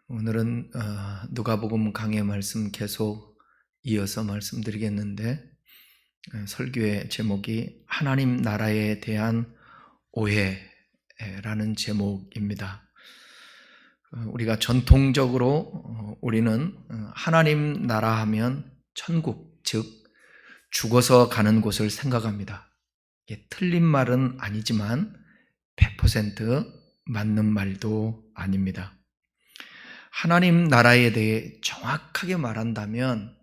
오늘은 누가복음 강해 말씀 계속 이어서 말씀드리겠는데, 설교의 제목이 하나님 나라에 대한 오해라는 제목입니다. 우리가 전통적으로 우리는 하나님 나라 하면 천국, 즉 죽어서 가는 곳을 생각합니다. 이게 틀린 말은 아니지만 100% 맞는 말도 아닙니다. 하나님 나라에 대해 정확하게 말한다면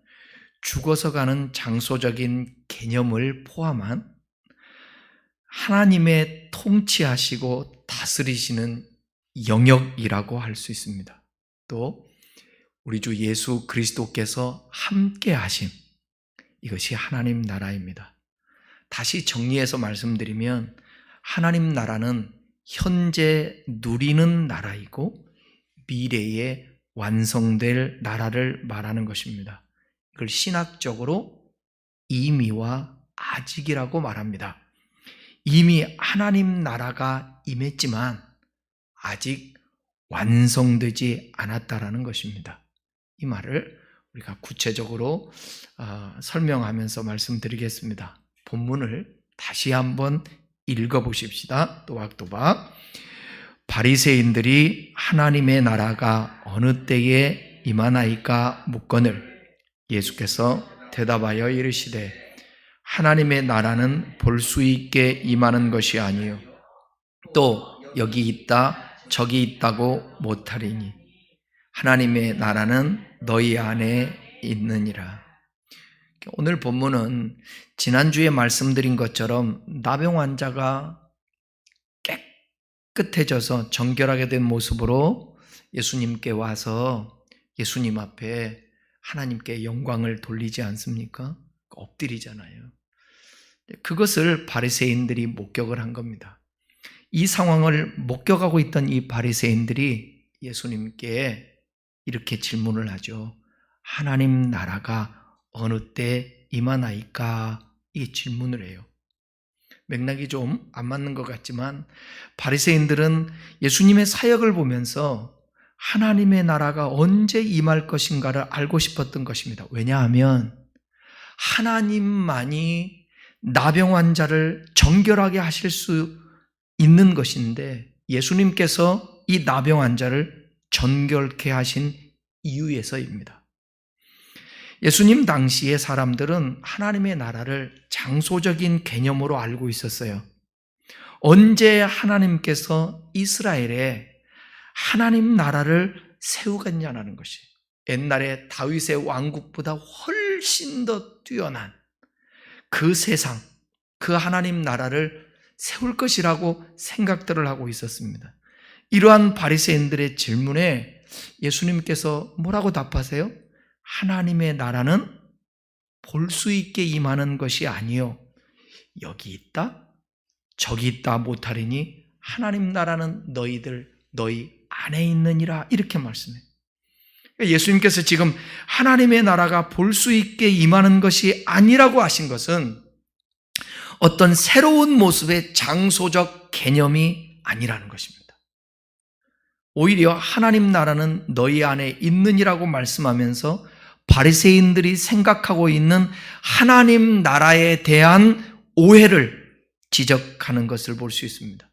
죽어서 가는 장소적인 개념을 포함한 하나님의 통치하시고 다스리시는 영역이라고 할 수 있습니다. 또 우리 주 예수 그리스도께서 함께 하심, 이것이 하나님 나라입니다. 다시 정리해서 말씀드리면 하나님 나라는 현재 누리는 나라이고 미래에 완성될 나라를 말하는 것입니다. 이걸 신학적으로 이미와 아직이라고 말합니다. 이미 하나님 나라가 임했지만 아직 완성되지 않았다라는 것입니다. 이 말을 우리가 구체적으로 설명하면서 말씀드리겠습니다. 본문을 다시 한번 읽어보십시다. 또박또박. 바리새인들이 하나님의 나라가 어느 때에 임하나이까 묻거늘 예수께서 대답하여 이르시되 하나님의 나라는 볼 수 있게 임하는 것이 아니요 또 여기 있다 저기 있다고 못하리니 하나님의 나라는 너희 안에 있느니라. 오늘 본문은 지난주에 말씀드린 것처럼 나병 환자가 깨끗해져서 정결하게 된 모습으로 예수님께 와서 예수님 앞에 하나님께 영광을 돌리지 않습니까? 엎드리잖아요. 그것을 바리새인들이 목격을 한 겁니다. 이 상황을 목격하고 있던 이 바리새인들이 예수님께 이렇게 질문을 하죠. 하나님 나라가 어느 때 임하나이까? 이 질문을 해요. 맥락이 좀 안 맞는 것 같지만 바리새인들은 예수님의 사역을 보면서 하나님의 나라가 언제 임할 것인가를 알고 싶었던 것입니다. 왜냐하면 하나님만이 나병 환자를 정결하게 하실 수 있는 것인데 예수님께서 이 나병 환자를 정결케 하신 이유에서입니다. 예수님 당시의 사람들은 하나님의 나라를 장소적인 개념으로 알고 있었어요. 언제 하나님께서 이스라엘에 하나님 나라를 세우겠냐는 것이, 옛날에 다윗의 왕국보다 훨씬 더 뛰어난 그 세상, 그 하나님 나라를 세울 것이라고 생각들을 하고 있었습니다. 이러한 바리새인들의 질문에 예수님께서 뭐라고 답하세요? 하나님의 나라는 볼 수 있게 임하는 것이 아니요 여기 있다 저기 있다 못하리니 하나님 나라는 너희 안에 있느니라, 이렇게 말씀해요. 예수님께서 지금 하나님의 나라가 볼 수 있게 임하는 것이 아니라고 하신 것은 어떤 새로운 모습의 장소적 개념이 아니라는 것입니다. 오히려 하나님 나라는 너희 안에 있느니라고 말씀하면서 바리새인들이 생각하고 있는 하나님 나라에 대한 오해를 지적하는 것을 볼 수 있습니다.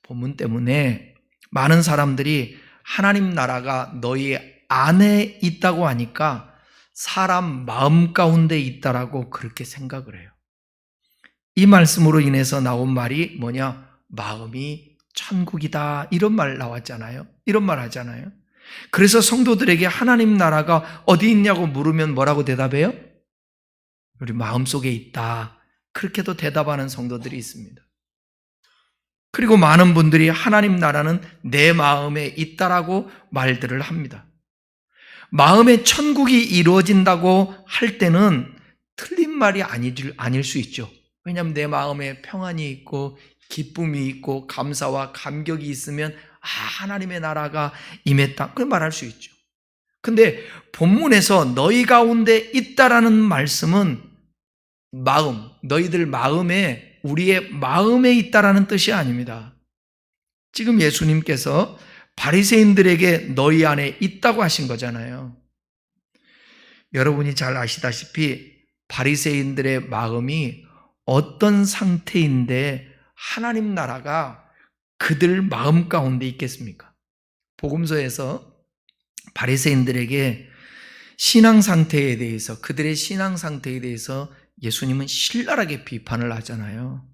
본문 때문에 많은 사람들이 하나님 나라가 너희 안에 있다고 하니까 사람 마음 가운데 있다라고 그렇게 생각을 해요. 이 말씀으로 인해서 나온 말이 뭐냐? 마음이 천국이다, 이런 말 나왔잖아요. 이런 말 하잖아요. 그래서 성도들에게 하나님 나라가 어디 있냐고 물으면 뭐라고 대답해요? 우리 마음속에 있다, 그렇게도 대답하는 성도들이 있습니다. 그리고 많은 분들이 하나님 나라는 내 마음에 있다라고 말들을 합니다. 마음의 천국이 이루어진다고 할 때는 틀린 말이 아닐 수 있죠. 왜냐하면 내 마음에 평안이 있고 기쁨이 있고 감사와 감격이 있으면 하나님의 나라가 임했다, 그걸 말할 수 있죠. 근데 본문에서 너희 가운데 있다라는 말씀은 마음, 너희들 마음에, 우리의 마음에 있다라는 뜻이 아닙니다. 지금 예수님께서 바리새인들에게 너희 안에 있다고 하신 거잖아요. 여러분이 잘 아시다시피 바리새인들의 마음이 어떤 상태인데 하나님 나라가 그들 마음 가운데 있겠습니까? 복음서에서 바리새인들에게 신앙 상태에 대해서, 그들의 신앙 상태에 대해서 예수님은 신랄하게 비판을 하잖아요.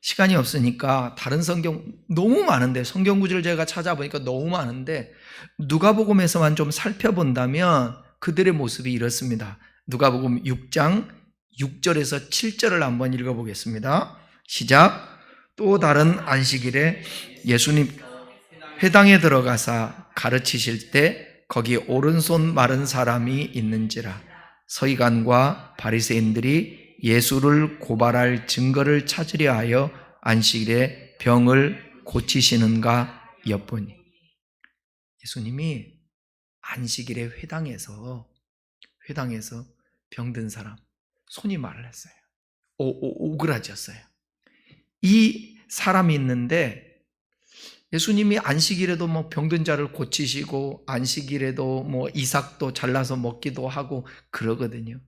시간이 없으니까 다른 성경 너무 많은데, 성경 구절을 제가 찾아보니까 너무 많은데 누가복음에서만 좀 살펴본다면 그들의 모습이 이렇습니다. 누가복음 6장 6절에서 7절을 한번 읽어보겠습니다. 시작. 또 다른 안식일에 예수님 회당에 들어가사 가르치실 때 거기 오른손 마른 사람이 있는지라. 서기관과 바리새인들이 예수를 고발할 증거를 찾으려 하여 안식일에 병을 고치시는가 엿보니. 예수님이 안식일에 회당에서 병든 사람 손이 말랐어요. 오그라졌어요. 이 사람이 있는데 예수님이 안식일에도 병든 자를 고치시고 안식일에도 이삭도 잘라서 먹기도 하고 그러거든요.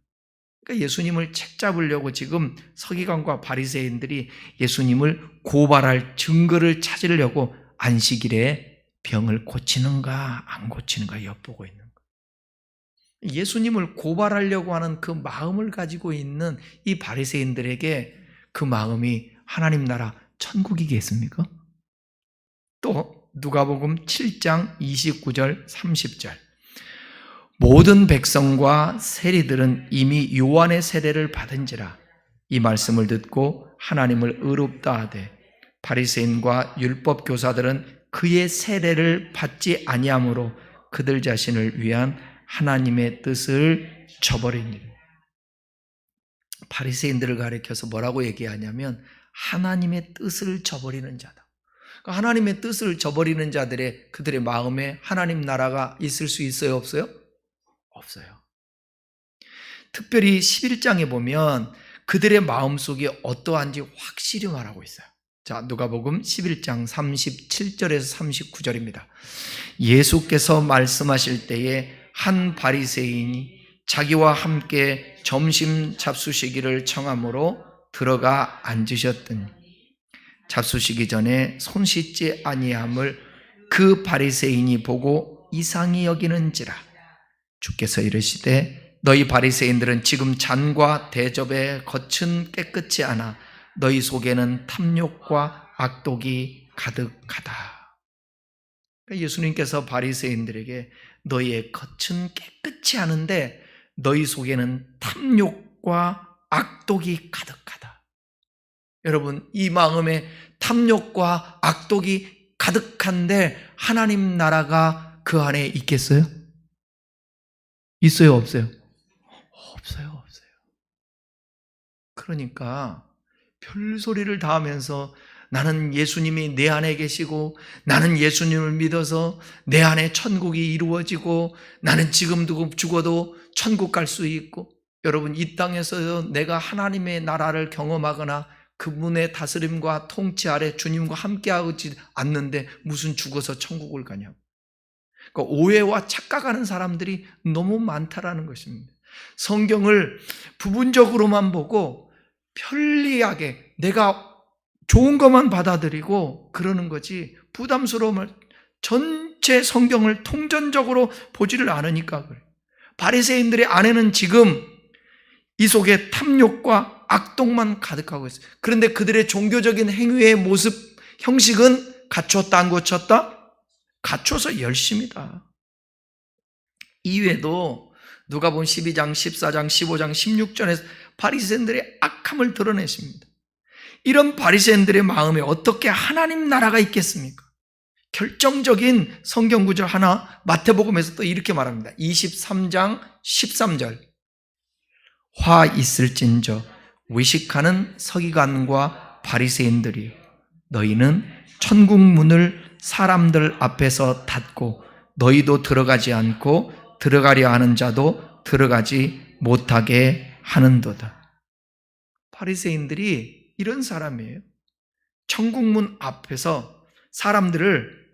그러니까 예수님을 책잡으려고 지금 서기관과 바리새인들이 예수님을 고발할 증거를 찾으려고 안식일에 병을 고치는가 안 고치는가 엿보고 있는 거예요. 예수님을 고발하려고 하는 그 마음을 가지고 있는 이 바리새인들에게 그 마음이 하나님 나라 천국이겠습니까? 또 누가복음 7장 29절 30절. 모든 백성과 세리들은 이미 요한의 세례를 받은지라. 이 말씀을 듣고 하나님을 의롭다 하되 바리새인과 율법 교사들은 그의 세례를 받지 아니하므로 그들 자신을 위한 하나님의 뜻을 저버리니라. 바리새인들을 가리켜서 뭐라고 얘기하냐면 하나님의 뜻을 저버리는 자다. 그러니까 하나님의 뜻을 저버리는 자들의 그들의 마음에 하나님 나라가 있을 수 있어요, 없어요? 없어요. 특별히 11장에 보면 그들의 마음속이 어떠한지 확실히 말하고 있어요. 자, 누가복음 11장 37절에서 39절입니다. 예수께서 말씀하실 때에 한 바리새인이 자기와 함께 점심 잡수시기를 청함으로 들어가 앉으셨더니 잡수시기 전에 손 씻지 아니함을 그 바리새인이 보고 이상히 여기는지라. 주께서 이르시되 너희 바리새인들은 지금 잔과 대접의 겉은 깨끗이 하나 너희 속에는 탐욕과 악독이 가득하다. 예수님께서 바리새인들에게 너희의 겉은 깨끗이 하는데 너희 속에는 탐욕과 악독이 가득하다. 여러분, 이 마음에 탐욕과 악독이 가득한데 하나님 나라가 그 안에 있겠어요? 있어요, 없어요? 없어요. 그러니까 별소리를 다 하면서 나는 예수님이 내 안에 계시고 나는 예수님을 믿어서 내 안에 천국이 이루어지고 나는 지금도 죽어도 천국 갈 수 있고, 여러분, 이 땅에서 내가 하나님의 나라를 경험하거나 그분의 다스림과 통치 아래 주님과 함께하지 않는데 무슨 죽어서 천국을 가냐고. 그러니까 오해와 착각하는 사람들이 너무 많다라는 것입니다. 성경을 부분적으로만 보고 편리하게 내가 좋은 것만 받아들이고 그러는 거지, 부담스러움을 전체 성경을 통전적으로 보지를 않으니까 그래요. 바리새인들의 안에는 지금 이 속에 탐욕과 악독만 가득하고 있어요. 그런데 그들의 종교적인 행위의 모습, 형식은 갖췄다 안 갖췄다? 갖춰서 열심이다. 이외에도 누가복음 12장, 14장, 15장, 16절에서 바리새인들의 악함을 드러내십니다. 이런 바리새인들의 마음에 어떻게 하나님 나라가 있겠습니까? 결정적인 성경 구절 하나 마태복음에서 또 이렇게 말합니다. 23장 13절. 화 있을진저 외식하는 서기관과 바리새인들이여, 너희는 천국 문을 사람들 앞에서 닫고 너희도 들어가지 않고 들어가려 하는 자도 들어가지 못하게 하는도다. 바리새인들이 이런 사람이에요. 천국문 앞에서 사람들을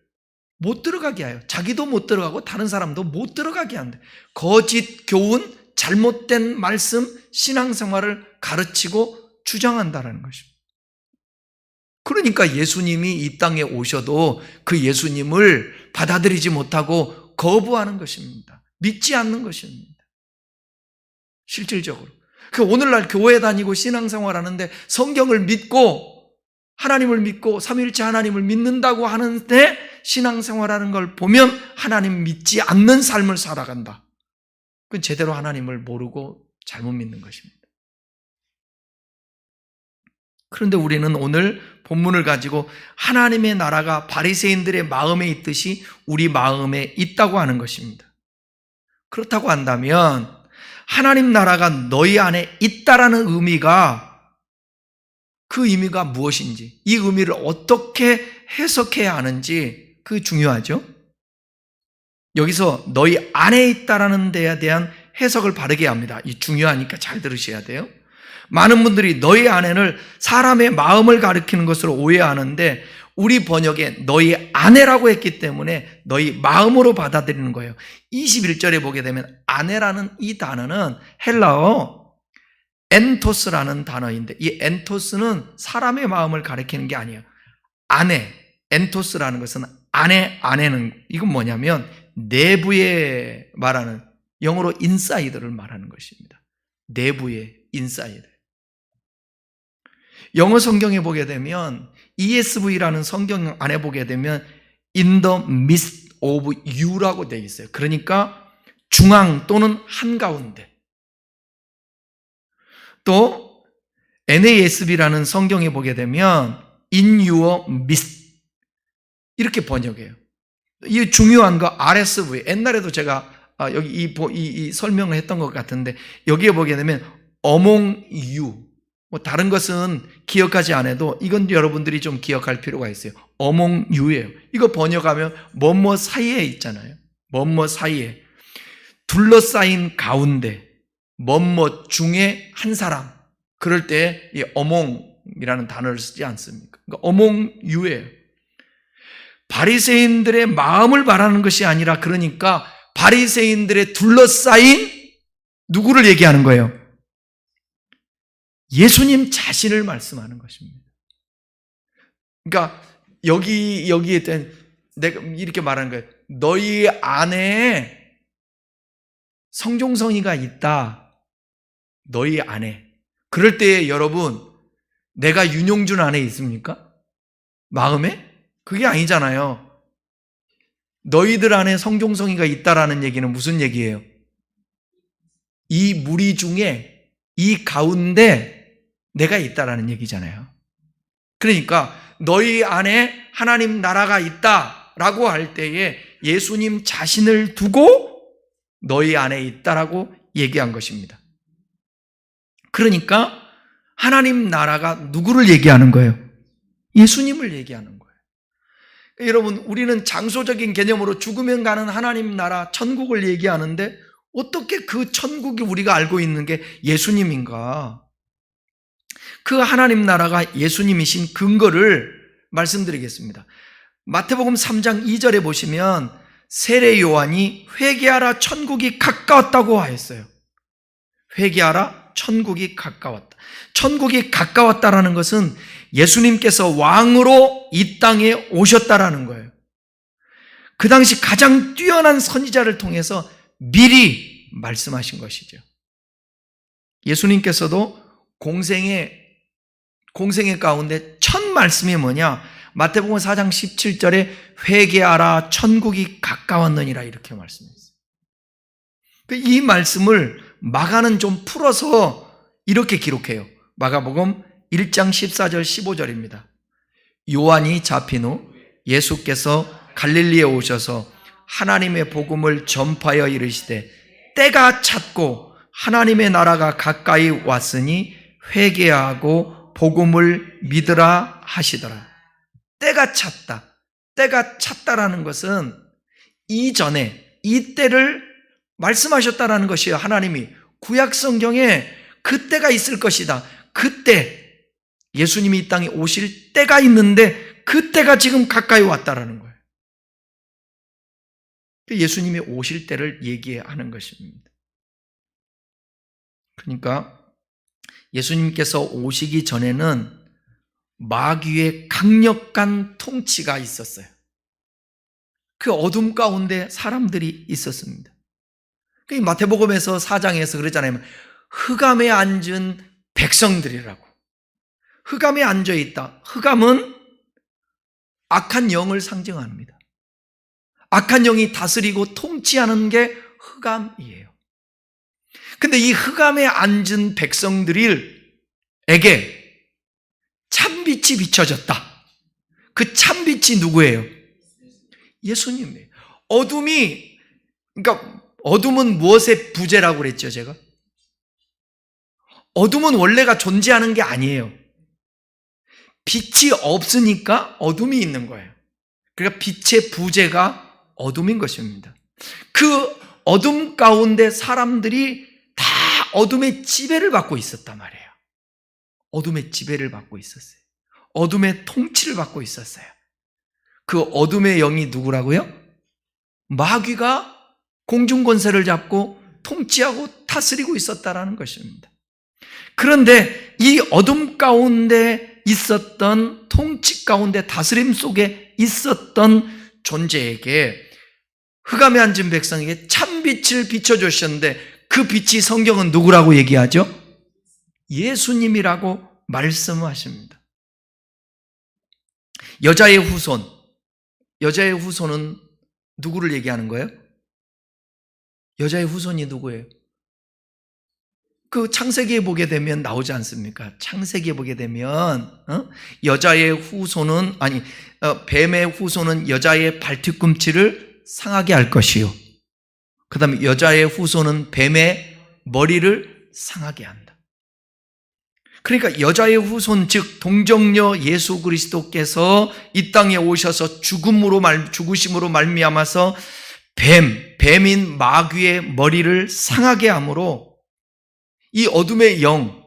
못 들어가게 해요. 자기도 못 들어가고 다른 사람도 못 들어가게 한대. 거짓 교훈, 잘못된 말씀, 신앙생활을 가르치고 주장한다는 것입니다. 그러니까 예수님이 이 땅에 오셔도 그 예수님을 받아들이지 못하고 거부하는 것입니다. 믿지 않는 것입니다. 실질적으로. 오늘날 교회 다니고 신앙생활 하는데 성경을 믿고 하나님을 믿고 삼위일체 하나님을 믿는다고 하는데 신앙생활하는 걸 보면 하나님 믿지 않는 삶을 살아간다. 그건 제대로 하나님을 모르고 잘못 믿는 것입니다. 그런데 우리는 오늘 본문을 가지고 하나님의 나라가 바리새인들의 마음에 있듯이 우리 마음에 있다고 하는 것입니다. 그렇다고 한다면 하나님 나라가 너희 안에 있다라는 의미가 그 의미가 무엇인지, 이 의미를 어떻게 해석해야 하는지 그 중요하죠. 여기서 너희 안에 있다라는 데에 대한 해석을 바르게 합니다. 이 중요하니까 잘 들으셔야 돼요. 많은 분들이 너희 안에를 사람의 마음을 가리키는 것으로 오해하는데 우리 번역에 너희 아내라고 했기 때문에 너희 마음으로 받아들이는 거예요. 21절에 보게 되면 아내라는 이 단어는 헬라어 엔토스라는 단어인데 이 엔토스는 사람의 마음을 가리키는 게 아니에요. 아내, 엔토스라는 것은 아내는 이건 뭐냐면 내부에 말하는 영어로 인사이드를 말하는 것입니다. 내부의 인사이드. 영어 성경에 보게 되면 ESV라는 성경 안에 보게 되면 in the midst of you라고 되어 있어요. 그러니까 중앙 또는 한가운데. 또 NASB라는 성경에 보게 되면 in your midst 이렇게 번역해요. 이 중요한 거 RSV 옛날에도 제가 여기 이 설명을 했던 것 같은데 여기에 보게 되면 among you 뭐 다른 것은 기억하지 않아도 이건 여러분들이 좀 기억할 필요가 있어요. among you예요. 이거 번역하면 뭐뭐 사이에 있잖아요. 뭐뭐 사이에 둘러싸인 가운데 뭐뭐 중에 한 사람 그럴 때 이 among이라는 단어를 쓰지 않습니까? 그러니까 among you예요. 바리새인들의 마음을 말하는 것이 아니라 그러니까 바리새인들의 둘러싸인 누구를 얘기하는 거예요? 예수님 자신을 말씀하는 것입니다. 그러니까 여기에 내가 이렇게 말하는 거예요. 너희 안에 성종성이가 있다. 너희 안에. 그럴 때 여러분 내가 윤용준 안에 있습니까? 마음에? 그게 아니잖아요. 너희들 안에 성종성이가 있다라는 얘기는 무슨 얘기예요? 이 무리 중에 이 가운데 내가 있다라는 얘기잖아요. 그러니까 너희 안에 하나님 나라가 있다라고 할 때에 예수님 자신을 두고 너희 안에 있다라고 얘기한 것입니다. 그러니까 하나님 나라가 누구를 얘기하는 거예요? 예수님을 얘기하는 거예요. 여러분 우리는 장소적인 개념으로 죽으면 가는 하나님 나라 천국을 얘기하는데 어떻게 그 천국이 우리가 알고 있는 게 예수님인가? 그 하나님 나라가 예수님이신 근거를 말씀드리겠습니다. 마태복음 3장 2절에 보시면 세례 요한이 회개하라 천국이 가까웠다고 하였어요. 회개하라 천국이 가까웠다. 천국이 가까웠다라는 것은 예수님께서 왕으로 이 땅에 오셨다라는 거예요. 그 당시 가장 뛰어난 선지자를 통해서 미리 말씀하신 것이죠. 예수님께서도 공생의 가운데 첫 말씀이 뭐냐? 마태복음 4장 17절에 회개하라 천국이 가까웠느니라 이렇게 말씀했어요. 이 말씀을 마가는 좀 풀어서 이렇게 기록해요. 마가복음 1장 14절 15절입니다. 요한이 잡힌 후 예수께서 갈릴리에 오셔서 하나님의 복음을 전파하여 이르시되 때가 찼고 하나님의 나라가 가까이 왔으니 회개하고 복음을 믿으라 하시더라. 때가 찼다. 때가 찼다라는 것은 이전에 이 때를 말씀하셨다라는 것이에요. 하나님이 구약 성경에 그때가 있을 것이다. 그때 예수님이 이 땅에 오실 때가 있는데 그 때가 지금 가까이 왔다라는 거예요. 예수님이 오실 때를 얘기하는 것입니다. 그러니까 예수님께서 오시기 전에는 마귀의 강력한 통치가 있었어요. 그 어둠 가운데 사람들이 있었습니다. 마태복음에서 4장에서 그러잖아요. 흑암에 앉은 백성들이라고. 흑암에 앉아 있다. 흑암은 악한 영을 상징합니다. 악한 영이 다스리고 통치하는 게 흑암이에요. 근데 이 흑암에 앉은 백성들에게 참빛이 비춰졌다. 그 참빛이 누구예요? 예수님이에요. 어둠은 무엇의 부재라고 그랬죠, 제가? 어둠은 원래가 존재하는 게 아니에요. 빛이 없으니까 어둠이 있는 거예요. 그러니까 빛의 부재가 어둠인 것입니다. 그 어둠 가운데 사람들이 다 어둠의 지배를 받고 있었단 말이에요. 어둠의 지배를 받고 있었어요. 어둠의 통치를 받고 있었어요. 그 어둠의 영이 누구라고요? 마귀가 공중권세를 잡고 통치하고 다스리고 있었다라는 것입니다. 그런데 이 어둠 가운데 있었던, 통치 가운데 다스림 속에 있었던 존재에게, 흑암에 앉은 백성에게 참빛을 비춰주셨는데, 그 빛이 성경은 누구라고 얘기하죠? 예수님이라고 말씀하십니다. 여자의 후손은 누구를 얘기하는 거예요? 여자의 후손이 누구예요? 그 창세기에 보게 되면 나오지 않습니까? 창세기에 보게 되면 여자의 후손은, 뱀의 후손은 여자의 발뒤꿈치를 상하게 할 것이요, 그 다음에 여자의 후손은 뱀의 머리를 상하게 한다. 그러니까 여자의 후손, 즉 동정녀 예수 그리스도께서 이 땅에 오셔서 죽으심으로 말미암아서 뱀인 마귀의 머리를 상하게 함으로 이 어둠의 영,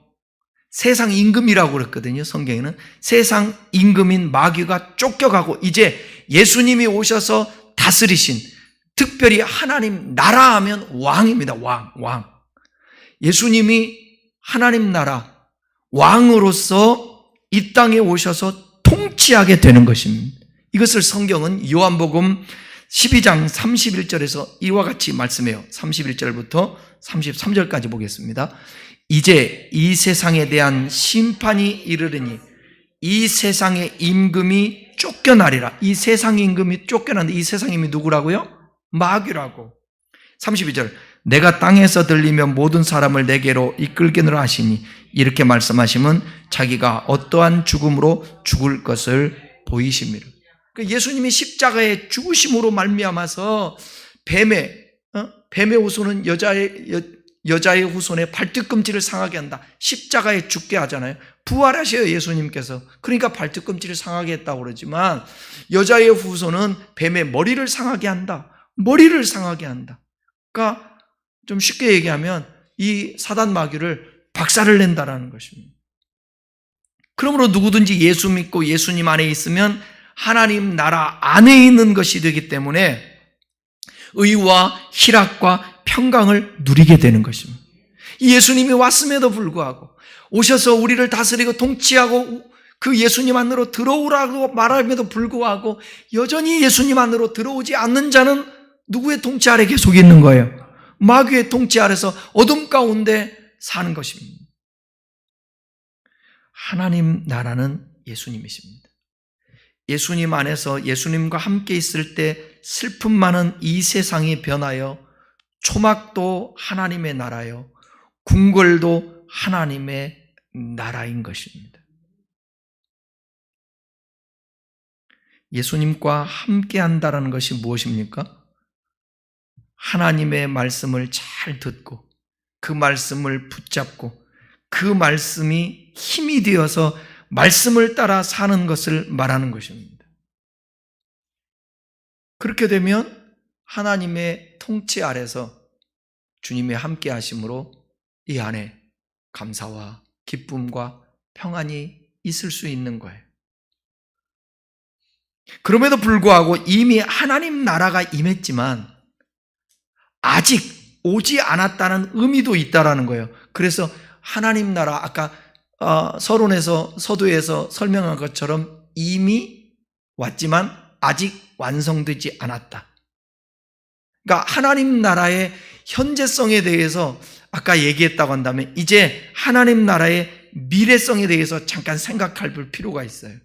세상 임금이라고 그랬거든요. 성경에는 세상 임금인 마귀가 쫓겨가고, 이제 예수님이 오셔서 다스리신, 특별히 하나님 나라 하면 왕입니다. 왕. 예수님이 하나님 나라 왕으로서 이 땅에 오셔서 통치하게 되는 것입니다. 이것을 성경은 요한복음 12장 31절에서 이와 같이 말씀해요. 31절부터 33절까지 보겠습니다. 이제 이 세상에 대한 심판이 이르르니 이 세상의 임금이 쫓겨나리라. 이 세상 임금이 쫓겨나는데, 이 세상 임금이 누구라고요? 마귀라고. 32절, 내가 땅에서 들리면 모든 사람을 내게로 이끌기를 하시니, 이렇게 말씀하시면 자기가 어떠한 죽음으로 죽을 것을 보이심이라. 예수님이 십자가의 죽으심으로 말미암아서 뱀의 후손은 여자의 후손의 발뒤꿈치를 상하게 한다. 십자가에 죽게 하잖아요. 부활하셔요, 예수님께서. 그러니까 발뒤꿈치를 상하게 했다고 그러지만, 여자의 후손은 뱀의 머리를 상하게 한다. 머리를 상하게 한다. 그러니까 좀 쉽게 얘기하면 이 사단 마귀를 박살을 낸다라는 것입니다. 그러므로 누구든지 예수 믿고 예수님 안에 있으면 하나님 나라 안에 있는 것이 되기 때문에 의와 희락과 평강을 누리게 되는 것입니다. 예수님이 왔음에도 불구하고, 오셔서 우리를 다스리고 통치하고 그 예수님 안으로 들어오라고 말함에도 불구하고 여전히 예수님 안으로 들어오지 않는 자는 누구의 통치 아래 계속 있는 거예요? 마귀의 통치 아래서 어둠 가운데 사는 것입니다. 하나님 나라는 예수님이십니다. 예수님 안에서 예수님과 함께 있을 때 슬픔 많은 이 세상이 변하여 초막도 하나님의 나라요, 궁궐도 하나님의 나라인 것입니다. 예수님과 함께 한다는 것이 무엇입니까? 하나님의 말씀을 잘 듣고 그 말씀을 붙잡고 그 말씀이 힘이 되어서 말씀을 따라 사는 것을 말하는 것입니다. 그렇게 되면 하나님의 통치 아래서 주님의 함께 하심으로 이 안에 감사와 기쁨과 평안이 있을 수 있는 거예요. 그럼에도 불구하고 이미 하나님 나라가 임했지만 아직 오지 않았다는 의미도 있다라는 거예요. 그래서 하나님 나라, 아까 서두에서 설명한 것처럼 이미 왔지만 아직 완성되지 않았다. 그러니까 하나님 나라의 현재성에 대해서 아까 얘기했다고 한다면 이제 하나님 나라의 미래성에 대해서 잠깐 생각할 필요가 있어요.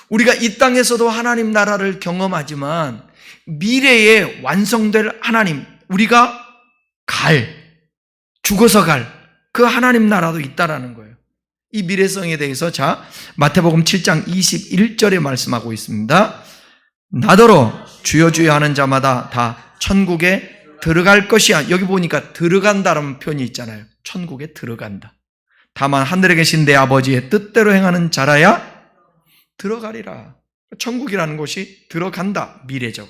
우리가 이 땅에서도 하나님 나라를 경험하지만 미래에 완성될 하나님, 우리가 죽어서 갈 그 하나님 나라도 있다라는 거예요. 이 미래성에 대해서 마태복음 7장 21절에 말씀하고 있습니다. 나더러 주여 주여 하는 자마다 다 천국에 들어갈 것이야. 여기 보니까 들어간다라는 표현이 있잖아요. 천국에 들어간다. 다만 하늘에 계신 내 아버지의 뜻대로 행하는 자라야 들어가리라. 천국이라는 곳이 들어간다. 미래적.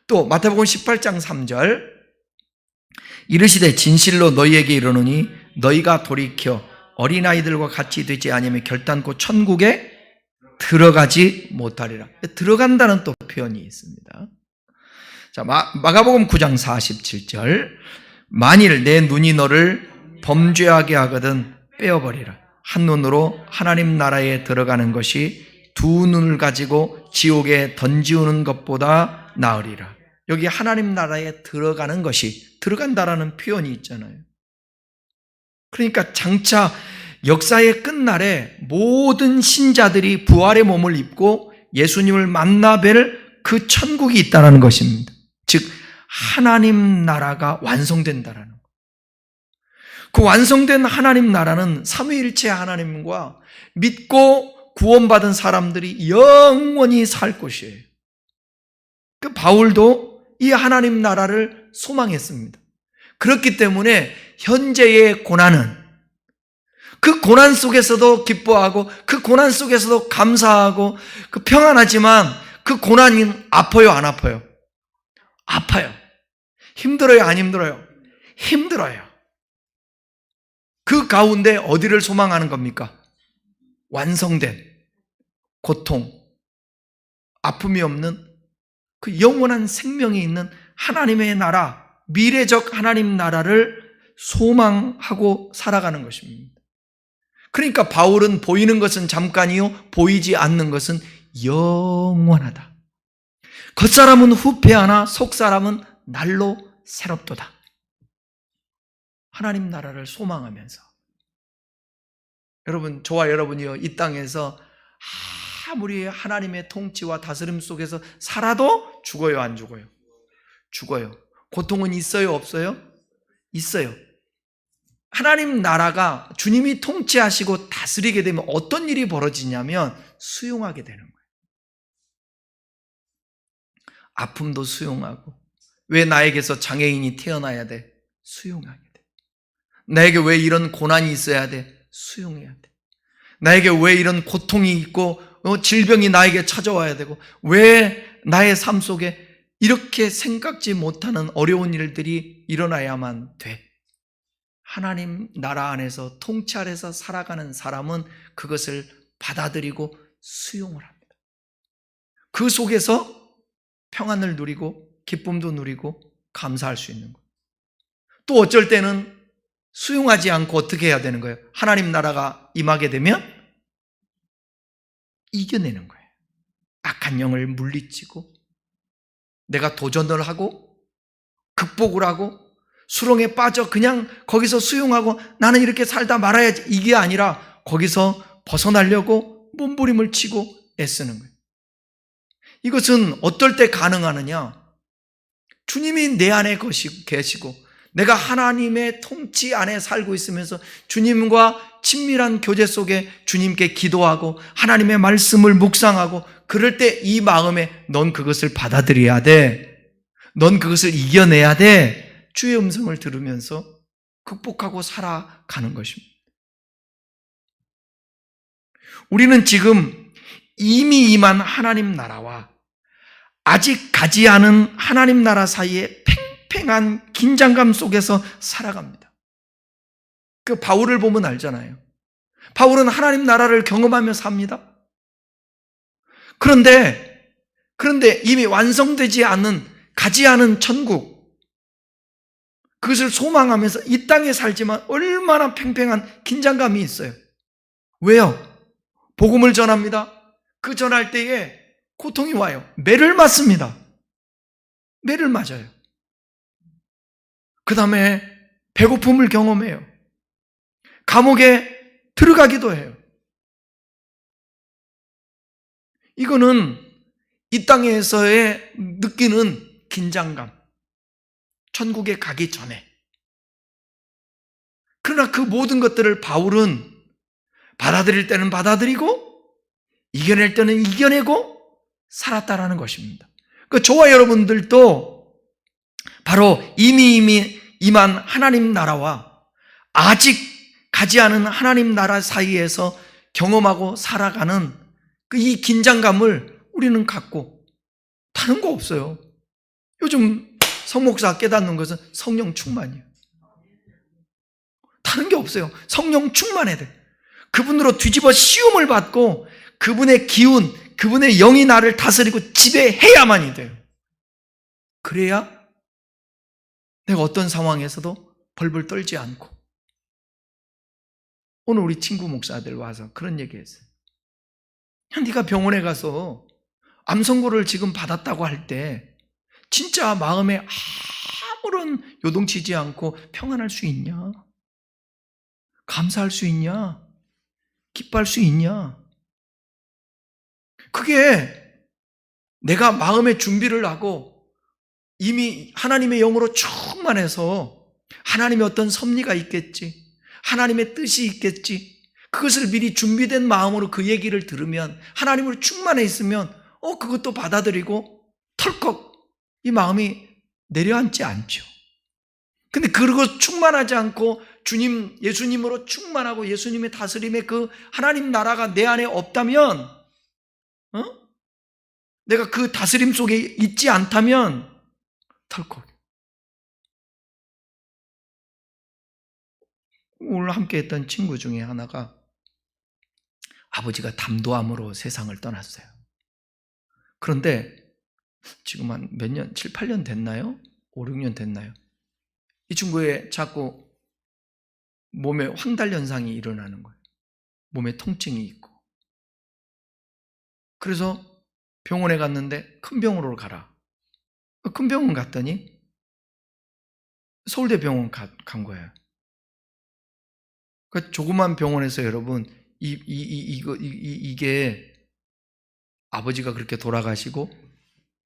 또 마태복음 18장 3절 이르시되 진실로 너희에게 이르노니 너희가 돌이켜 어린아이들과 같이 되지 아니하면 결단코 천국에 들어가지 못하리라. 들어간다는 또 표현이 있습니다. 자, 마가복음 9장 47절 만일 내 눈이 너를 범죄하게 하거든 빼어버리라. 한 눈으로 하나님 나라에 들어가는 것이 두 눈을 가지고 지옥에 던지우는 것보다 나으리라. 여기 하나님 나라에 들어가는 것이, 들어간다라는 표현이 있잖아요. 그러니까 장차 역사의 끝날에 모든 신자들이 부활의 몸을 입고 예수님을 만나 뵐 그 천국이 있다는 것입니다. 즉 하나님 나라가 완성된다라는 것. 그 완성된 하나님 나라는 삼위일체 하나님과 믿고 구원받은 사람들이 영원히 살 것이에요. 그 바울도 이 하나님 나라를 소망했습니다. 그렇기 때문에 현재의 고난은 그 고난 속에서도 기뻐하고 그 고난 속에서도 감사하고 그 평안하지만 그 고난이 아파요, 안 아파요? 아파요. 힘들어요, 안 힘들어요? 힘들어요. 그 가운데 어디를 소망하는 겁니까? 완성된 고통, 아픔이 없는 그 영원한 생명이 있는 하나님의 나라, 미래적 하나님 나라를 소망하고 살아가는 것입니다. 그러니까 바울은 보이는 것은 잠깐이요 보이지 않는 것은 영원하다. 겉사람은 후패하나 속사람은 날로 새롭도다. 하나님 나라를 소망하면서 여러분, 저와 여러분이요 이 땅에서 아무리 하나님의 통치와 다스림 속에서 살아도 죽어요, 안 죽어요? 죽어요. 고통은 있어요, 없어요? 있어요. 하나님 나라가 주님이 통치하시고 다스리게 되면 어떤 일이 벌어지냐면 수용하게 되는 거예요. 아픔도 수용하고, 왜 나에게서 장애인이 태어나야 돼? 수용하게 돼. 나에게 왜 이런 고난이 있어야 돼? 수용해야 돼. 나에게 왜 이런 고통이 있고 질병이 나에게 찾아와야 되고, 왜 나의 삶 속에 이렇게 생각지 못하는 어려운 일들이 일어나야만 돼? 하나님 나라 안에서 통치 아래서 살아가는 사람은 그것을 받아들이고 수용을 합니다. 그 속에서 평안을 누리고 기쁨도 누리고 감사할 수 있는 거예요. 또 어쩔 때는 수용하지 않고 어떻게 해야 되는 거예요? 하나님 나라가 임하게 되면 이겨내는 거예요. 악한 영을 물리치고 내가 도전을 하고 극복을 하고 수렁에 빠져 그냥 거기서 수용하고 나는 이렇게 살다 말아야지, 이게 아니라 거기서 벗어나려고 몸부림을 치고 애쓰는 거예요. 이것은 어떨 때 가능하느냐? 주님이 내 안에 계시고 내가 하나님의 통치 안에 살고 있으면서 주님과 친밀한 교제 속에 주님께 기도하고 하나님의 말씀을 묵상하고, 그럴 때 이 마음에 넌 그것을 받아들여야 돼, 넌 그것을 이겨내야 돼, 주의 음성을 들으면서 극복하고 살아가는 것입니다. 우리는 지금 이미 임한 하나님 나라와 아직 가지 않은 하나님 나라 사이에 팽팽한 긴장감 속에서 살아갑니다. 그 바울을 보면 알잖아요. 바울은 하나님 나라를 경험하며 삽니다. 그런데 이미 완성되지 않은, 가지 않은 천국, 그것을 소망하면서 이 땅에 살지만 얼마나 팽팽한 긴장감이 있어요. 왜요? 복음을 전합니다. 그 전할 때에 고통이 와요. 매를 맞습니다. 매를 맞아요. 그 다음에 배고픔을 경험해요. 감옥에 들어가기도 해요. 이거는 이 땅에서의 느끼는 긴장감. 천국에 가기 전에. 그러나 그 모든 것들을 바울은 받아들일 때는 받아들이고 이겨낼 때는 이겨내고 살았다라는 것입니다. 그 저와 여러분들도 바로 이미 임한 하나님 나라와 아직 가지 않은 하나님 나라 사이에서 경험하고 살아가는 그 이 긴장감을 우리는 갖고 다른 거 없어요. 요즘 성목사 깨닫는 것은 성령 충만이에요. 다른 게 없어요. 성령 충만해야 돼. 그분으로 뒤집어 씌움을 받고 그분의 기운, 그분의 영이 나를 다스리고 지배해야만이 돼요. 그래야 내가 어떤 상황에서도 벌벌 떨지 않고. 오늘 우리 친구 목사들 와서 그런 얘기했어요. 네가 병원에 가서 암 선고를 지금 받았다고 할 때 진짜 마음에 아무런 요동치지 않고 평안할 수 있냐? 감사할 수 있냐? 기뻐할 수 있냐? 그게 내가 마음의 준비를 하고 이미 하나님의 영으로 충만해서 하나님의 어떤 섭리가 있겠지, 하나님의 뜻이 있겠지, 그것을 미리 준비된 마음으로 그 얘기를 들으면, 하나님으로 충만해 있으면 그것도 받아들이고 털컥 이 마음이 내려앉지 않죠. 근데 그러고 충만하지 않고 주님, 예수님으로 충만하고 예수님의 다스림의 그 하나님 나라가 내 안에 없다면, 내가 그 다스림 속에 있지 않다면 털컥. 오늘 함께 했던 친구 중에 하나가 아버지가 담도암으로 세상을 떠났어요. 그런데 지금 한 몇 년, 7, 8년 됐나요? 5, 6년 됐나요? 이 친구의 자꾸 몸에 황달 현상이 일어나는 거예요. 몸에 통증이 있고. 그래서 병원에 갔는데 큰 병원으로 가라. 큰 병원 갔더니 서울대 병원 간 거예요. 그러니까 조그만 병원에서 여러분 이게 아버지가 그렇게 돌아가시고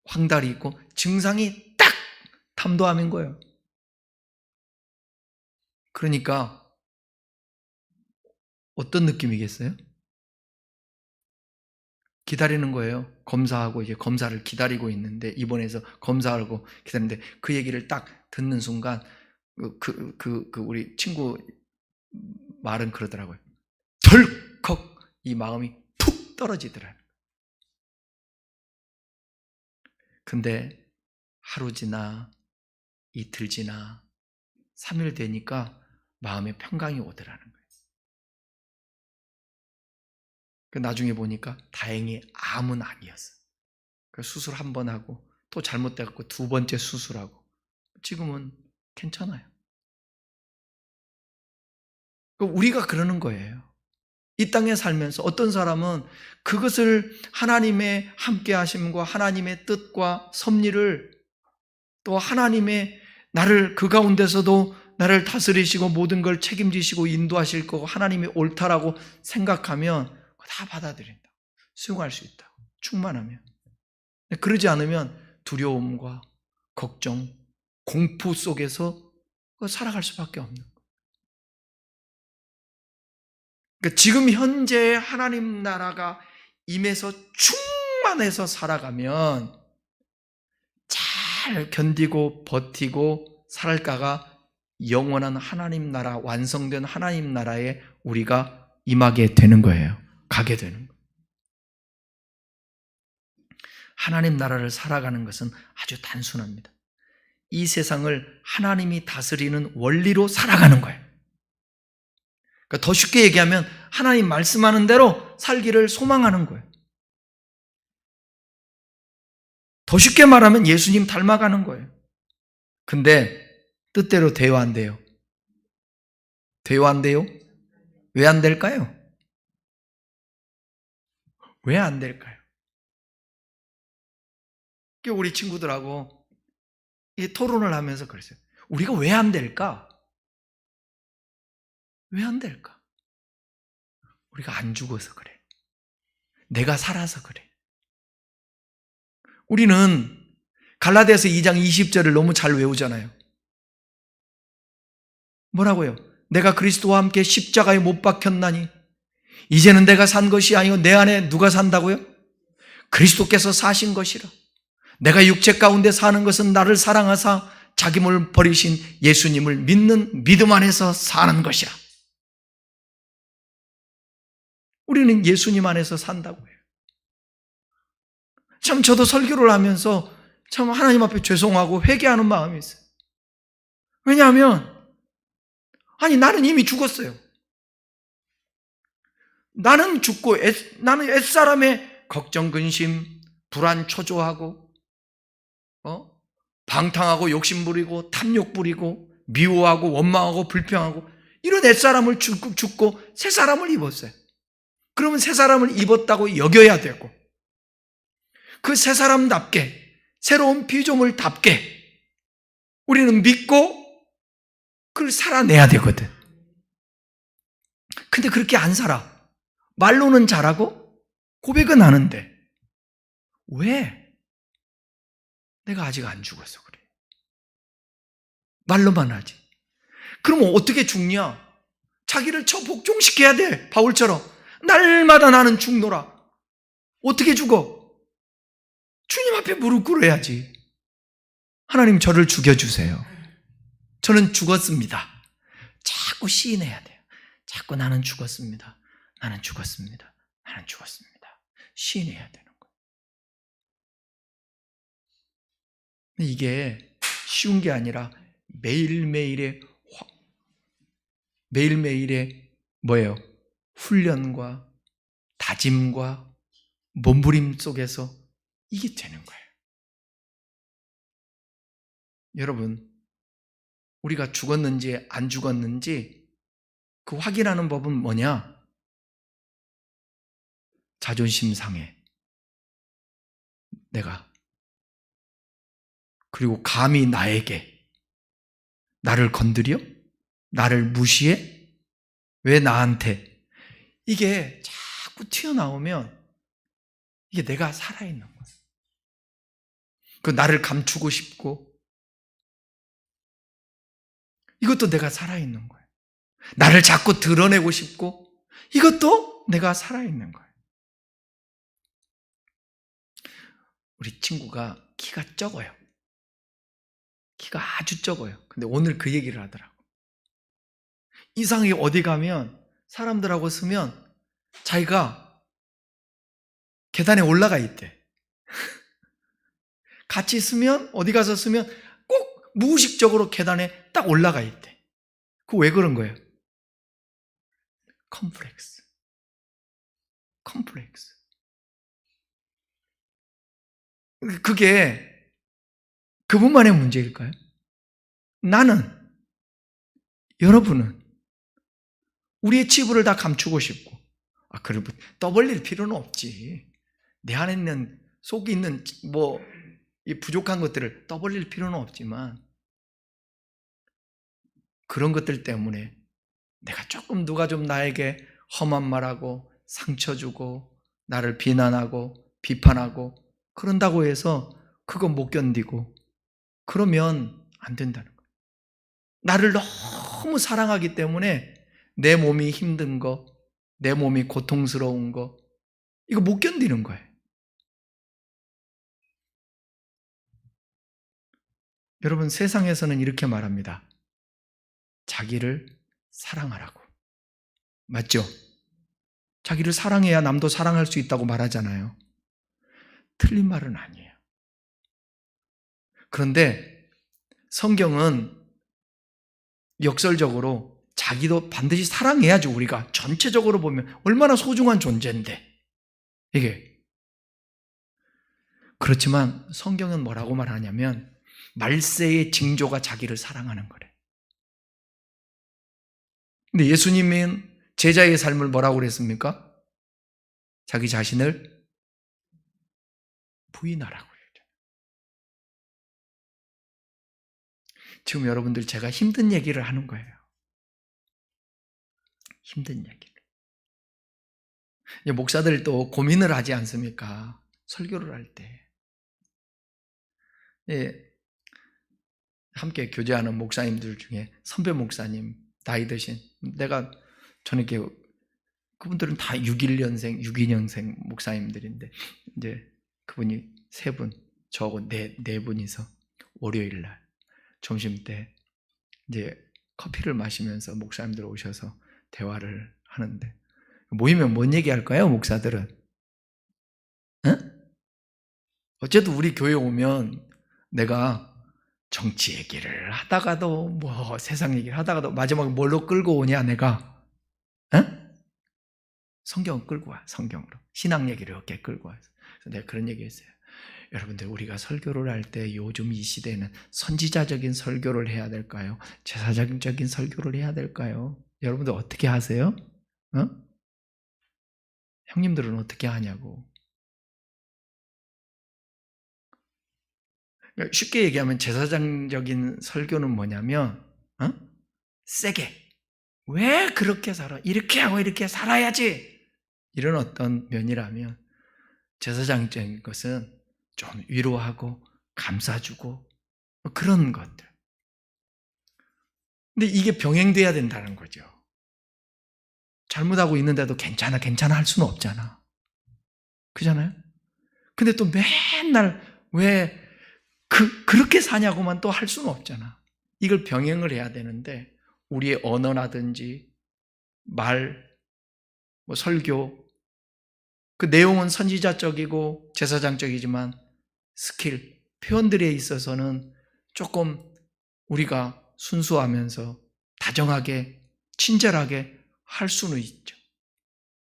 황달이 있고 증상이 딱 담도암인 거예요. 그러니까 어떤 느낌이겠어요? 기다리는 거예요. 검사하고 이제 검사를 기다리고 있는데, 입원해서 검사하고 기다리는데 그 얘기를 딱 듣는 순간 우리 친구 말은 그러더라고요. 덜컥 이 마음이 툭 떨어지더라고요. 근데 하루 지나 이틀 지나 3일 되니까 마음에 평강이 오더라는 거예요. 나중에 보니까 다행히 암은 아니었어요. 수술 한 번 하고 또 잘못돼갖고 두 번째 수술하고 지금은 괜찮아요. 우리가 그러는 거예요. 이 땅에 살면서 어떤 사람은 그것을 하나님의 함께 하심과 하나님의 뜻과 섭리를, 또 하나님의 나를 그 가운데서도 나를 다스리시고 모든 걸 책임지시고 인도하실 거고 하나님이 옳다라고 생각하면 다 받아들인다. 수용할 수 있다. 충만하면. 그러지 않으면 두려움과 걱정, 공포 속에서 살아갈 수밖에 없는 거예요. 그러니까 지금 현재 하나님 나라가 임해서 충만해서 살아가면 잘 견디고 버티고 살아가가 영원한 하나님 나라, 완성된 하나님 나라에 우리가 임하게 되는 거예요. 가게 되는 거예요. 하나님 나라를 살아가는 것은 아주 단순합니다. 이 세상을 하나님이 다스리는 원리로 살아가는 거예요. 그러니까 더 쉽게 얘기하면 하나님 말씀하는 대로 살기를 소망하는 거예요. 더 쉽게 말하면 예수님 닮아가는 거예요. 근데 뜻대로 돼요, 안 돼요? 돼요, 안 돼요? 왜 안 될까요? 왜 안 될까요? 우리 친구들하고 이 토론을 하면서 그랬어요. 우리가 왜 안 될까? 왜 안 될까? 우리가 안 죽어서 그래. 내가 살아서 그래. 우리는 갈라디아서 2장 20절을 너무 잘 외우잖아요. 뭐라고요? 내가 그리스도와 함께 십자가에 못 박혔나니 이제는 내가 산 것이 아니고 내 안에 누가 산다고요? 그리스도께서 사신 것이라. 내가 육체 가운데 사는 것은 나를 사랑하사 자기 몸을 버리신 예수님을 믿는 믿음 안에서 사는 것이라. 우리는 예수님 안에서 산다고 해요. 참 저도 설교를 하면서 참 하나님 앞에 죄송하고 회개하는 마음이 있어요. 왜냐하면 나는 이미 죽었어요. 나는 죽고 나는 옛사람의 걱정, 근심, 불안, 초조하고 방탕하고 욕심 부리고 탐욕 부리고 미워하고 원망하고 불평하고 이런 옛사람을 죽고 새 사람을 입었어요. 그러면 새 사람을 입었다고 여겨야 되고 그 새 사람답게 새로운 피조물답게 우리는 믿고 그걸 살아내야 되거든. 근데 그렇게 안 살아. 말로는 잘하고 고백은 하는데 왜? 내가 아직 안 죽어서 그래. 말로만 하지. 그러면 어떻게 죽냐? 자기를 복종시켜야 돼. 바울처럼. 날마다 나는 죽노라. 어떻게 죽어? 주님 앞에 무릎 꿇어야지. 하나님 저를 죽여주세요. 저는 죽었습니다. 자꾸 시인해야 돼요. 자꾸 나는 죽었습니다. 나는 죽었습니다. 나는 죽었습니다. 시인해야 되는 거예요. 이게 쉬운 게 아니라 매일매일의 뭐예요? 훈련과 다짐과 몸부림 속에서 이게 되는 거예요. 여러분, 우리가 죽었는지 안 죽었는지 그 확인하는 법은 뭐냐? 자존심 상해. 내가. 그리고 감히 나에게 나를 건드려? 나를 무시해? 왜 나한테? 이게 자꾸 튀어나오면 이게 내가 살아있는 거예요. 그 나를 감추고 싶고 이것도 내가 살아있는 거예요. 나를 자꾸 드러내고 싶고 이것도 내가 살아있는 거예요. 우리 친구가 키가 적어요. 키가 아주 적어요. 근데 오늘 그 얘기를 하더라고. 이상하게 어디 가면 사람들하고 쓰면 자기가 계단에 올라가 있대. 같이 쓰면 어디 가서 쓰면 꼭 무의식적으로 계단에 딱 올라가 있대. 그거 왜 그런 거예요? 컴플렉스. 그게 그분만의 문제일까요? 나는, 여러분은 우리의 치부를 다 감추고 싶고 그리고 떠벌릴 필요는 없지. 내 안에 있는 속에 있는 이 부족한 것들을 떠벌릴 필요는 없지만 그런 것들 때문에 내가 조금 누가 좀 나에게 험한 말하고 상처 주고 나를 비난하고 비판하고 그런다고 해서 그거 못 견디고 그러면 안 된다는 거예요. 나를 너무 사랑하기 때문에 내 몸이 힘든 거, 내 몸이 고통스러운 거 이거 못 견디는 거예요. 여러분 세상에서는 이렇게 말합니다. 자기를 사랑하라고. 맞죠? 자기를 사랑해야 남도 사랑할 수 있다고 말하잖아요. 틀린 말은 아니에요. 그런데 성경은 역설적으로 자기도 반드시 사랑해야죠. 우리가 전체적으로 보면 얼마나 소중한 존재인데 이게. 그렇지만 성경은 뭐라고 말하냐면 말세의 징조가 자기를 사랑하는 거래. 근데 예수님은 제자의 삶을 뭐라고 그랬습니까? 자기 자신을 부인하라고 그랬죠. 지금 여러분들 제가 힘든 얘기를 하는 거예요. 힘든 얘기를. 목사들 또 고민을 하지 않습니까? 설교를 할 때. 예, 함께 교제하는 목사님들 중에 선배 목사님, 나이 드신, 저는 이렇게, 그분들은 다 61년생, 62년생 목사님들인데, 이제 그분이 세 분, 저하고 네 분이서 월요일 날, 점심 때, 이제 커피를 마시면서 목사님들 오셔서 대화를 하는데, 모이면 뭔 얘기 할까요, 목사들은? 응? 어쨌든 우리 교회 오면 내가 정치 얘기를 하다가도 뭐 세상 얘기를 하다가도 마지막에 뭘로 끌고 오냐 내가? 응? 성경을 끌고 와. 성경으로. 신학 얘기를 이렇게 끌고 와서. 그래서 내가 그런 얘기 했어요. 여러분들 우리가 설교를 할 때 요즘 이 시대에는 선지자적인 설교를 해야 될까요? 제사장적인 설교를 해야 될까요? 여러분들 어떻게 하세요? 어? 형님들은 어떻게 하냐고. 쉽게 얘기하면 제사장적인 설교는 뭐냐면 세게 왜 그렇게 살아? 이렇게 하고 이렇게 살아야지. 이런 어떤 면이라면 제사장적인 것은 좀 위로하고 감싸주고 그런 것들. 근데 이게 병행돼야 된다는 거죠. 잘못하고 있는데도 괜찮아 할 수는 없잖아. 그잖아요? 근데 또 맨날 왜 그렇게 사냐고만 또 할 수는 없잖아. 이걸 병행을 해야 되는데 우리의 언어라든지 말, 설교 그 내용은 선지자적이고 제사장적이지만 스킬, 표현들에 있어서는 조금 우리가 순수하면서 다정하게 친절하게 할 수는 있죠.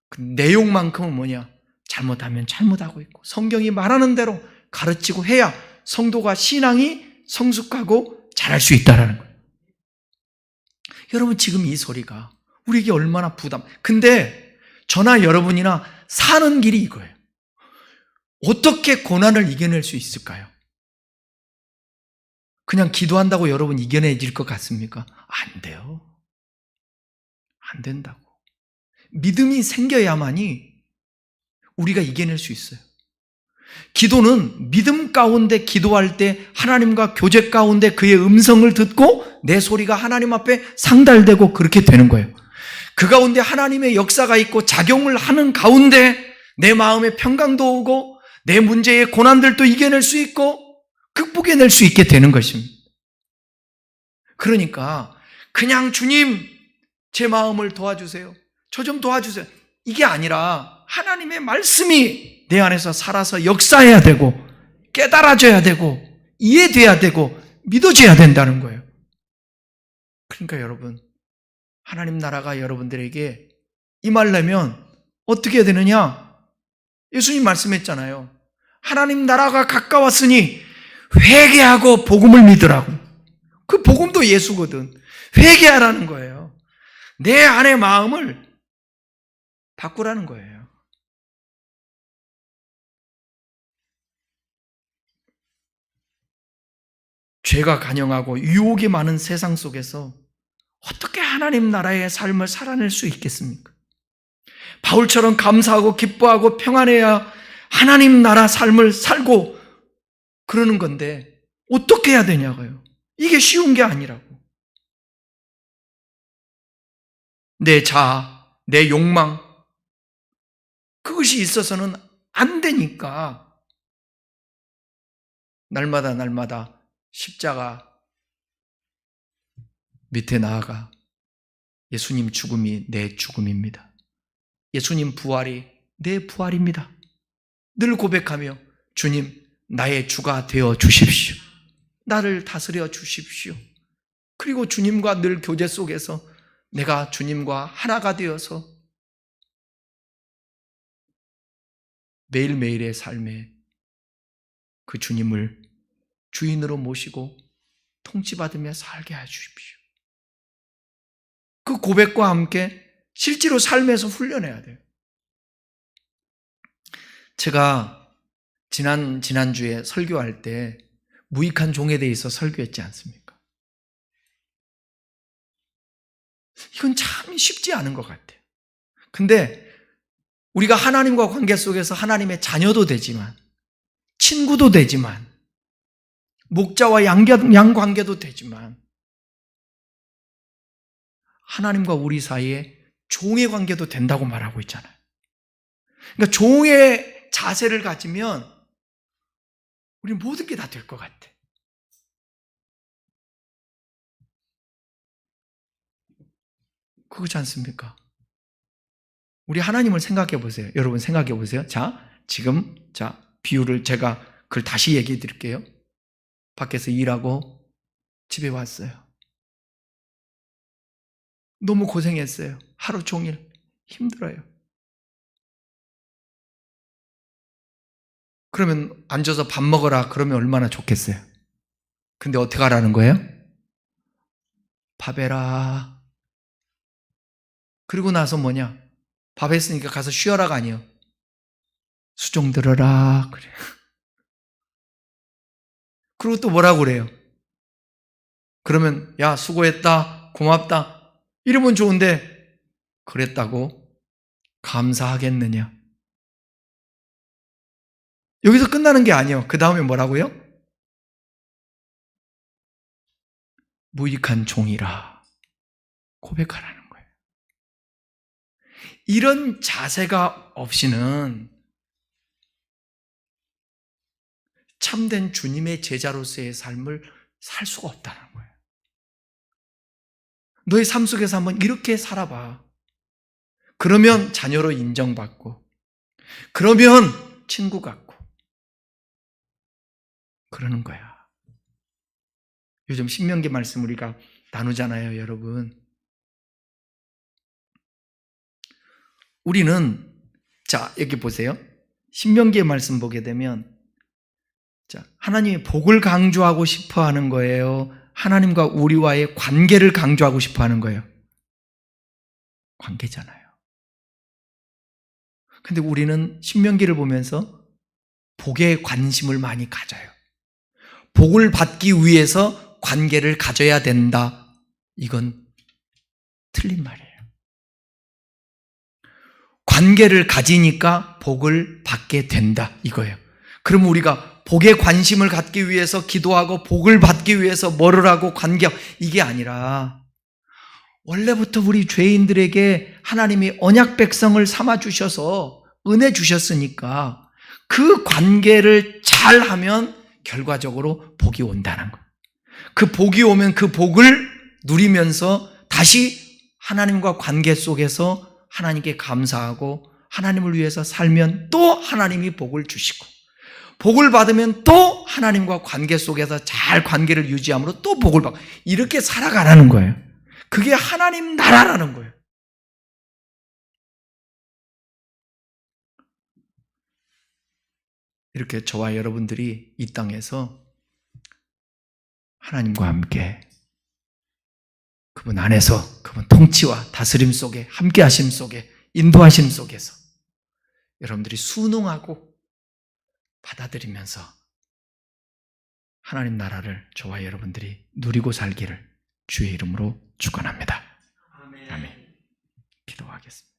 그 내용만큼은 뭐냐? 잘못하면 잘못하고 있고 성경이 말하는 대로 가르치고 해야 성도가 신앙이 성숙하고 잘할 수 있다는 거예요. 여러분 지금 이 소리가 우리에게 얼마나 근데 저나 여러분이나 사는 길이 이거예요. 어떻게 고난을 이겨낼 수 있을까요? 그냥 기도한다고 여러분 이겨내질 것 같습니까? 안 돼요. 안 된다고. 믿음이 생겨야만이 우리가 이겨낼 수 있어요. 기도는 믿음 가운데 기도할 때 하나님과 교제 가운데 그의 음성을 듣고 내 소리가 하나님 앞에 상달되고 그렇게 되는 거예요. 그 가운데 하나님의 역사가 있고 작용을 하는 가운데 내 마음에 평강도 오고 내 문제의 고난들도 이겨낼 수 있고 극복해낼 수 있게 되는 것입니다. 그러니까 그냥 주님 제 마음을 도와주세요. 저 좀 도와주세요. 이게 아니라 하나님의 말씀이 내 안에서 살아서 역사해야 되고 깨달아져야 되고 이해돼야 되고 믿어져야 된다는 거예요. 그러니까 여러분 하나님 나라가 여러분들에게 임하려면 어떻게 해야 되느냐? 예수님 말씀했잖아요. 하나님 나라가 가까웠으니 회개하고 복음을 믿으라고. 그 복음도 예수거든. 회개하라는 거예요. 내 안의 마음을 바꾸라는 거예요. 죄가 간영하고 유혹이 많은 세상 속에서 어떻게 하나님 나라의 삶을 살아낼 수 있겠습니까? 바울처럼 감사하고 기뻐하고 평안해야 하나님 나라 삶을 살고 그러는 건데 어떻게 해야 되냐고요. 이게 쉬운 게 아니라고. 내 자아, 내 욕망 그것이 있어서는 안 되니까 날마다 십자가 밑에 나아가 예수님 죽음이 내 죽음입니다. 예수님 부활이 내 부활입니다. 늘 고백하며 주님 나의 주가 되어 주십시오. 나를 다스려 주십시오. 그리고 주님과 늘 교제 속에서 내가 주님과 하나가 되어서 매일매일의 삶에 그 주님을 주인으로 모시고 통치받으며 살게 해 주십시오. 그 고백과 함께 실제로 삶에서 훈련해야 돼요. 제가 지난주에 설교할 때 무익한 종에 대해서 설교했지 않습니까? 이건 참 쉽지 않은 것 같아요. 근데 우리가 하나님과 관계 속에서 하나님의 자녀도 되지만, 친구도 되지만, 목자와 양 관계도 되지만, 하나님과 우리 사이에 종의 관계도 된다고 말하고 있잖아요. 그러니까 종의 자세를 가지면 우리는 모든 게 다 될 것 같아. 그렇지 않습니까? 우리 하나님을 생각해 보세요. 여러분 생각해 보세요. 지금 비유를 제가 그걸 다시 얘기해 드릴게요. 밖에서 일하고 집에 왔어요. 너무 고생했어요. 하루 종일 힘들어요. 그러면 앉아서 밥 먹어라 그러면 얼마나 좋겠어요. 근데 어떻게 하라는 거예요? 밥 해라. 그리고 나서 뭐냐? 밥 했으니까 가서 쉬어라가 아니에요. 수종 들어라 그래요. 그리고 또 뭐라고 그래요? 그러면 야 수고했다 고맙다 이러면 좋은데 그랬다고 감사하겠느냐? 여기서 끝나는 게 아니에요. 그 다음에 뭐라고요? 무익한 종이라 고백하라는 거예요. 이런 자세가 없이는 참된 주님의 제자로서의 삶을 살 수가 없다는 거예요. 너의 삶 속에서 한번 이렇게 살아봐. 그러면 자녀로 인정받고, 그러면 친구 같고, 그러는 거야. 요즘 신명기 말씀 우리가 나누잖아요, 여러분. 우리는, 여기 보세요. 신명기의 말씀 보게 되면, 하나님의 복을 강조하고 싶어 하는 거예요. 하나님과 우리와의 관계를 강조하고 싶어 하는 거예요. 관계잖아요. 근데 우리는 신명기를 보면서 복에 관심을 많이 가져요. 복을 받기 위해서 관계를 가져야 된다. 이건 틀린 말이에요. 관계를 가지니까 복을 받게 된다. 이거예요. 그러면 우리가 복에 관심을 갖기 위해서 기도하고 복을 받기 위해서 뭐를 하고 관계하고 이게 아니라 원래부터 우리 죄인들에게 하나님이 언약 백성을 삼아 주셔서 은혜 주셨으니까 그 관계를 잘하면 결과적으로 복이 온다는 거예요. 그 복이 오면 그 복을 누리면서 다시 하나님과 관계 속에서 하나님께 감사하고 하나님을 위해서 살면 또 하나님이 복을 주시고 복을 받으면 또 하나님과 관계 속에서 잘 관계를 유지함으로 또 복을 받고 이렇게 살아가라는 거예요. 그게 하나님 나라라는 거예요. 이렇게 저와 여러분들이 이 땅에서 하나님과 함께 그분 안에서 그분 통치와 다스림 속에 함께 하심 속에 인도하심 속에서 여러분들이 순응하고 받아들이면서 하나님 나라를 저와 여러분들이 누리고 살기를 주의 이름으로 축원합니다. 아멘. 기도하겠습니다.